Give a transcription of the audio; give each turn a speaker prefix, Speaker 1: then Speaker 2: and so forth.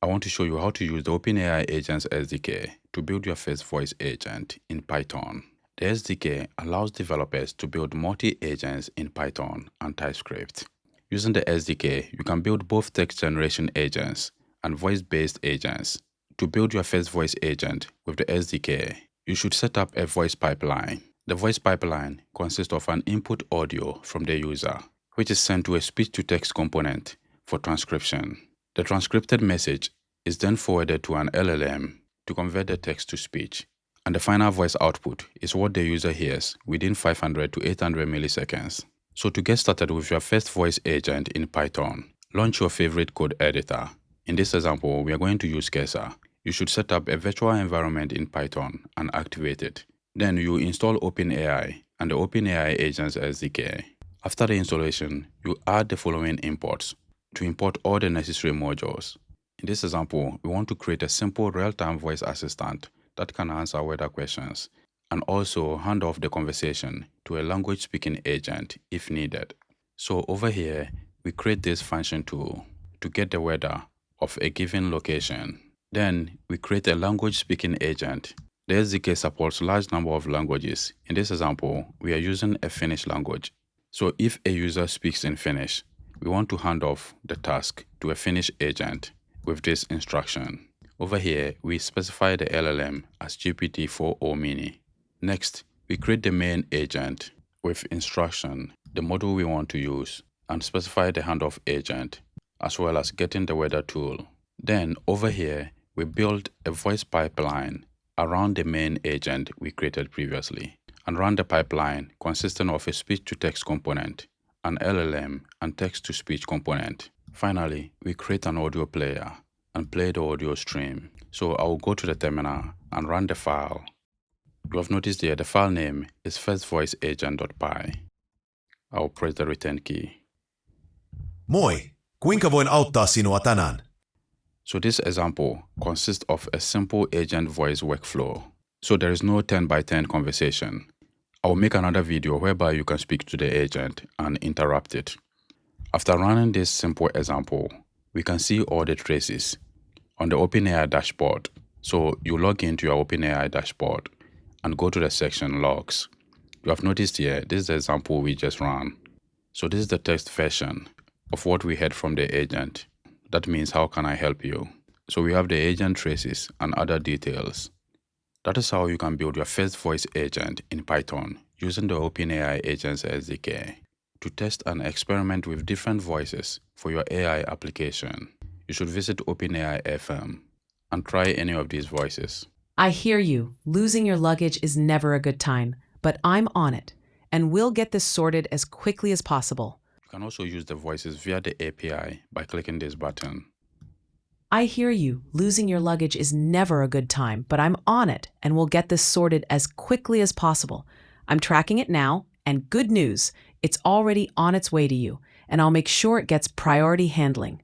Speaker 1: I want to show you how to use the OpenAI Agents SDK to build your first voice agent in Python. The SDK allows developers to build multi-agents in Python and TypeScript. Using the SDK, you can build both text generation agents and voice-based agents. To build your first voice agent with the SDK, you should set up a voice pipeline. The voice pipeline consists of an input audio from the user, which is sent to a speech-to-text component for transcription. The transcripted message is then forwarded to an LLM to convert the text to speech, and the final voice output is what the user hears within 500 to 800 milliseconds. So to get started with your first voice agent in Python, launch your favorite code editor. In this example, we are going to use Cursor. You should set up a virtual environment in Python and activate it. Then you install OpenAI and the OpenAI Agents SDK. After the installation, you add the following imports to import all the necessary modules. In this example, we want to create a simple real-time voice assistant that can answer weather questions and also hand off the conversation to a language-speaking agent if needed. So over here, we create this function tool to get the weather of a given location. Then we create a language-speaking agent. The SDK supports a large number of languages. In this example, we are using a Finnish language. So if a user speaks in Finnish, we want to hand off the task to a Finnish agent with this instruction. Over here, we specify the LLM as GPT-4o Mini. Next, we create the main agent with instruction, the model we want to use, and specify the handoff agent, as well as getting the weather tool. Then over here, we build a voice pipeline around the main agent we created previously, and run the pipeline consisting of a speech-to-text component, an LLM, and text-to-speech component. Finally, we create an audio player and play the audio stream. So I will go to the terminal and run the file. You have noticed here the file name is firstvoiceagent.py. I will press the return key.
Speaker 2: Moi, kuinka voin auttaa sinua tänään?
Speaker 1: So this example consists of a simple agent voice workflow. So there is no 10x10 conversation. I will make another video whereby you can speak to the agent and interrupt it. After running this simple example, we can see all the traces on the OpenAI dashboard. So you log into your OpenAI dashboard and go to the section logs. You have noticed here, this is the example we just ran. So this is the text version of what we heard from the agent. That means how can I help you? So we have the agent traces and other details. That is how you can build your first voice agent in Python using the OpenAI Agents SDK to test and experiment with different voices for your AI application. You should visit OpenAI FM and try any of these voices.
Speaker 3: I hear you. Losing your luggage is never a good time, but I'm on it, and we'll get this sorted as quickly as possible.
Speaker 1: You can also use the voices via the API by clicking this button.
Speaker 3: I hear you. Losing your luggage is never a good time, but I'm on it, and we'll get this sorted as quickly as possible. I'm tracking it now, and good news, it's already on its way to you, and I'll make sure it gets priority handling.